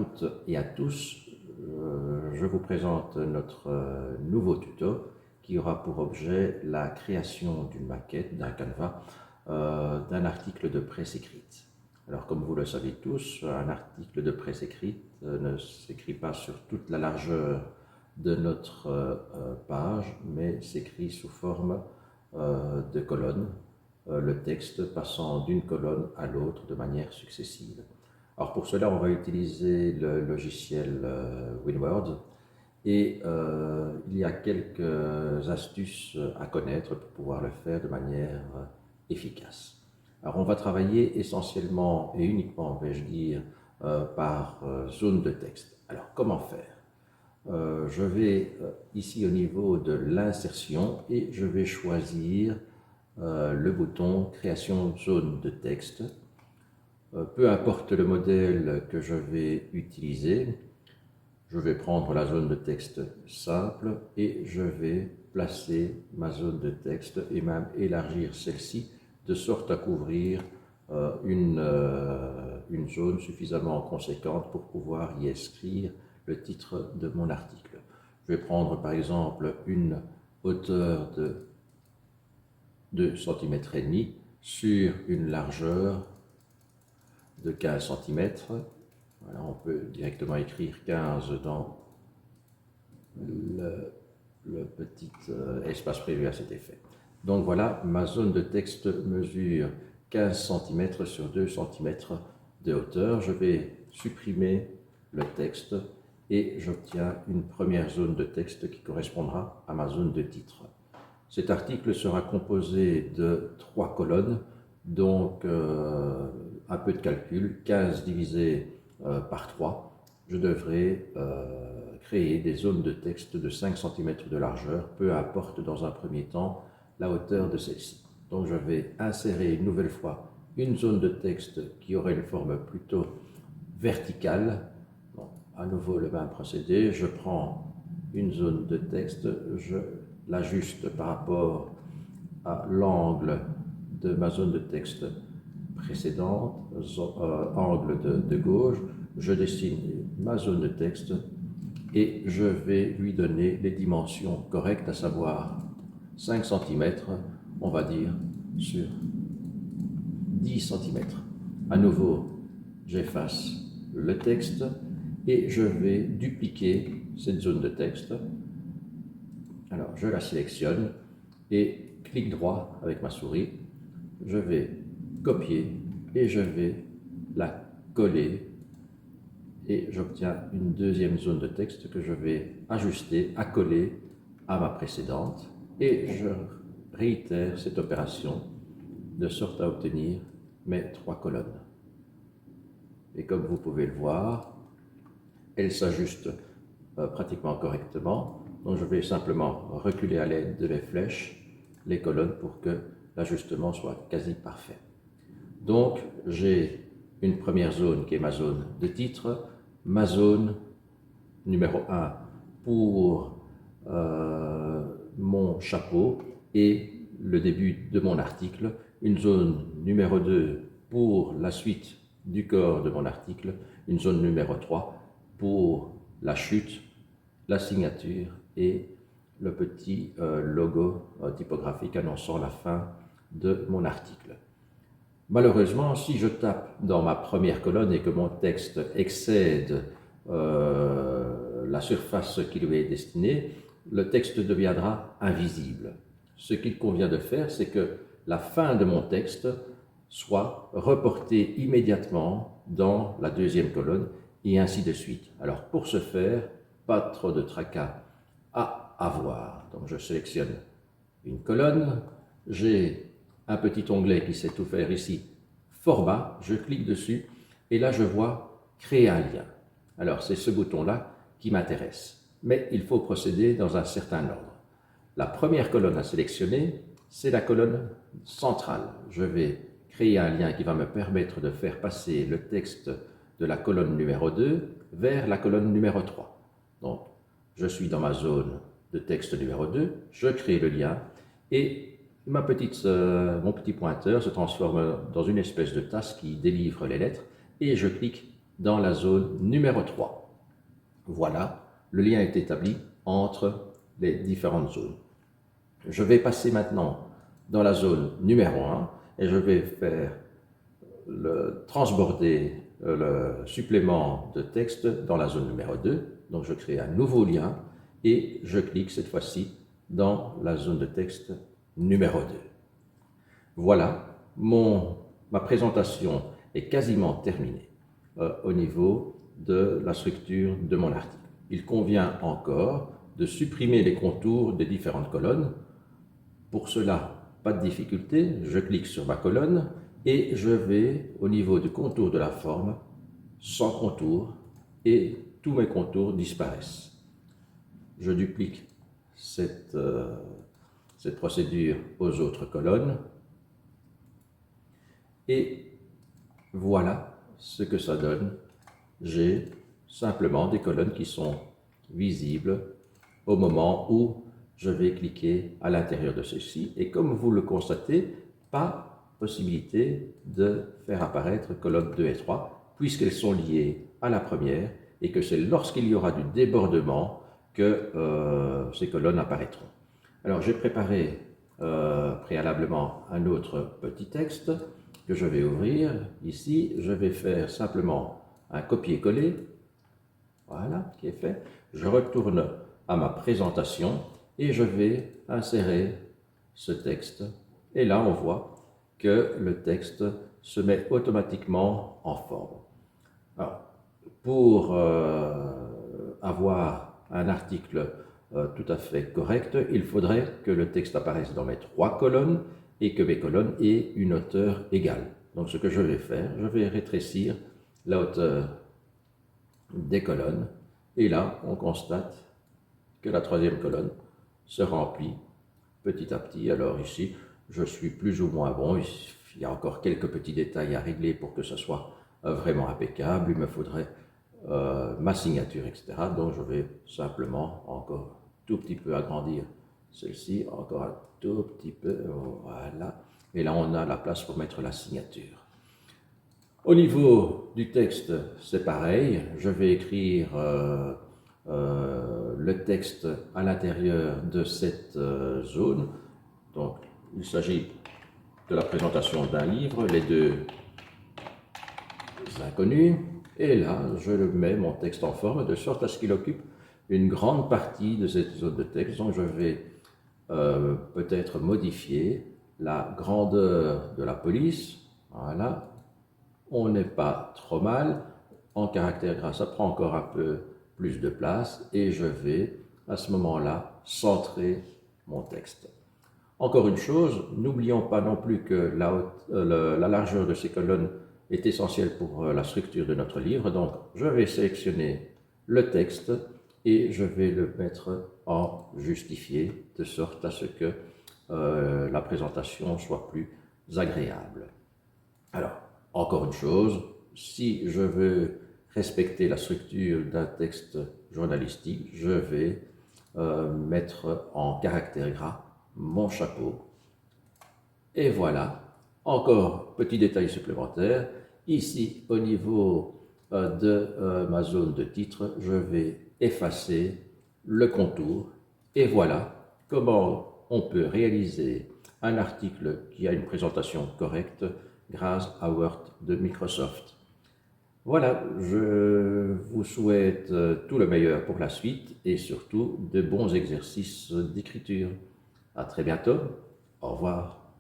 toutes et à tous, je vous présente notre nouveau tuto qui aura pour objet la création d'une maquette, d'un canevas, d'un article de presse écrite. Alors comme vous le savez tous, un article de presse écrite ne s'écrit pas sur toute la largeur de notre page, mais s'écrit sous forme de colonnes, le texte passant d'une colonne à l'autre de manière successive. Alors pour cela, on va utiliser le logiciel WinWord et il y a quelques astuces à connaître pour pouvoir le faire de manière efficace. Alors on va travailler essentiellement et uniquement, vais-je dire, par zone de texte. Alors comment faire? Je vais ici au niveau de l'insertion et je vais choisir le bouton création zone de texte. Peu importe le modèle que je vais utiliser, je vais prendre la zone de texte simple et je vais placer ma zone de texte et même élargir celle-ci de sorte à couvrir une zone suffisamment conséquente pour pouvoir y inscrire le titre de mon article. Je vais prendre par exemple une hauteur de 2,5 cm sur une largeur de 15 cm. Voilà, on peut directement écrire 15 dans le petit espace prévu à cet effet. Donc voilà, ma zone de texte mesure 15 cm sur 2 cm de hauteur. Je vais supprimer le texte et j'obtiens une première zone de texte qui correspondra à ma zone de titre. Cet article sera composé de 3 colonnes, donc un peu de calcul, 15 divisé par 3, je devrais créer des zones de texte de 5 cm de largeur, peu importe dans un premier temps la hauteur de celle-ci. Donc je vais insérer une nouvelle fois une zone de texte qui aurait une forme plutôt verticale. Bon, à nouveau le même procédé, je prends une zone de texte, je l'ajuste par rapport à l'angle de ma zone de texte précédente, angle de gauche, je dessine ma zone de texte et je vais lui donner les dimensions correctes, à savoir 5 cm, on va dire, sur 10 cm. À nouveau, j'efface le texte et je vais dupliquer cette zone de texte. Alors, je la sélectionne et clic droit avec ma souris, je vais copier et je vais la coller et j'obtiens une deuxième zone de texte que je vais ajuster, accoler à ma précédente et je réitère cette opération de sorte à obtenir mes 3 colonnes. Et comme vous pouvez le voir, elles s'ajustent pratiquement correctement. Donc je vais simplement reculer à l'aide de les flèches les colonnes pour que l'ajustement soit quasi parfait. Donc j'ai une première zone qui est ma zone de titre, ma zone numéro 1 pour mon chapeau et le début de mon article, une zone numéro 2 pour la suite du corps de mon article, une zone numéro 3 pour la chute, la signature et le petit logo typographique annonçant la fin de mon article. Malheureusement, si je tape dans ma première colonne et que mon texte excède la surface qui lui est destinée, le texte deviendra invisible. Ce qu'il convient de faire, c'est que la fin de mon texte soit reportée immédiatement dans la deuxième colonne et ainsi de suite. Alors pour ce faire, pas trop de tracas à avoir. Donc je sélectionne une colonne, j'ai un petit onglet qui s'est ouvert ici, format, je clique dessus et là je vois créer un lien. Alors c'est ce bouton-là qui m'intéresse, mais il faut procéder dans un certain ordre. La première colonne à sélectionner, c'est la colonne centrale. Je vais créer un lien qui va me permettre de faire passer le texte de la colonne numéro 2 vers la colonne numéro 3. Donc, je suis dans ma zone de texte numéro 2, je crée le lien et mon petit pointeur se transforme dans une espèce de tasse qui délivre les lettres et je clique dans la zone numéro 3. Voilà, le lien est établi entre les différentes zones. Je vais passer maintenant dans la zone numéro 1 et je vais faire transborder le supplément de texte dans la zone numéro 2. Donc je crée un nouveau lien et je clique cette fois-ci dans la zone de texte numéro 2. Voilà, ma présentation est quasiment terminée au niveau de la structure de mon article. Il convient encore de supprimer les contours des différentes colonnes. Pour cela, pas de difficulté, je clique sur ma colonne et je vais au niveau du contour de la forme, sans contour, et tous mes contours disparaissent. Je duplique cette procédure aux autres colonnes et voilà ce que ça donne. J'ai simplement des colonnes qui sont visibles au moment où je vais cliquer à l'intérieur de ceci. Et comme vous le constatez, pas possibilité de faire apparaître colonnes 2 et 3, puisqu'elles sont liées à la première et que c'est lorsqu'il y aura du débordement que ces colonnes apparaîtront. Alors j'ai préparé préalablement un autre petit texte que je vais ouvrir. Ici, je vais faire simplement un copier-coller. Voilà, qui est fait. Je retourne à ma présentation et je vais insérer ce texte. Et là, on voit que le texte se met automatiquement en forme. Alors, pour avoir un article tout à fait correct, il faudrait que le texte apparaisse dans mes 3 colonnes et que mes colonnes aient une hauteur égale. Donc ce que je vais faire, je vais rétrécir la hauteur des colonnes et là on constate que la 3e colonne se remplit petit à petit. Alors ici, je suis plus ou moins bon, il y a encore quelques petits détails à régler pour que ce soit vraiment impeccable. Il me faudrait ma signature, etc. Donc je vais simplement encore tout petit peu agrandir celle-ci, encore un tout petit peu, voilà. Et là on a la place pour mettre la signature. Au niveau du texte, c'est pareil, je vais écrire le texte à l'intérieur de cette zone. Donc il s'agit de la présentation d'un livre, les 2 inconnus. Et là, je mets mon texte en forme de sorte à ce qu'il occupe une grande partie de cette zone de texte. Donc je vais peut-être modifier la grandeur de la police. Voilà. On n'est pas trop mal. En caractère gras, ça prend encore un peu plus de place. Et je vais, à ce moment-là, centrer mon texte. Encore une chose, n'oublions pas non plus que la largeur de ces colonnes est essentielle pour la structure de notre livre. Donc, je vais sélectionner le texte et je vais le mettre en justifié, de sorte à ce que la présentation soit plus agréable. Alors, encore une chose, si je veux respecter la structure d'un texte journalistique, je vais mettre en caractère gras mon chapeau. Et voilà, encore petit détail supplémentaire, ici au niveau de ma zone de titre, je vais effacer le contour. Et voilà comment on peut réaliser un article qui a une présentation correcte grâce à Word de Microsoft. Voilà, je vous souhaite tout le meilleur pour la suite et surtout de bons exercices d'écriture. À très bientôt. Au revoir.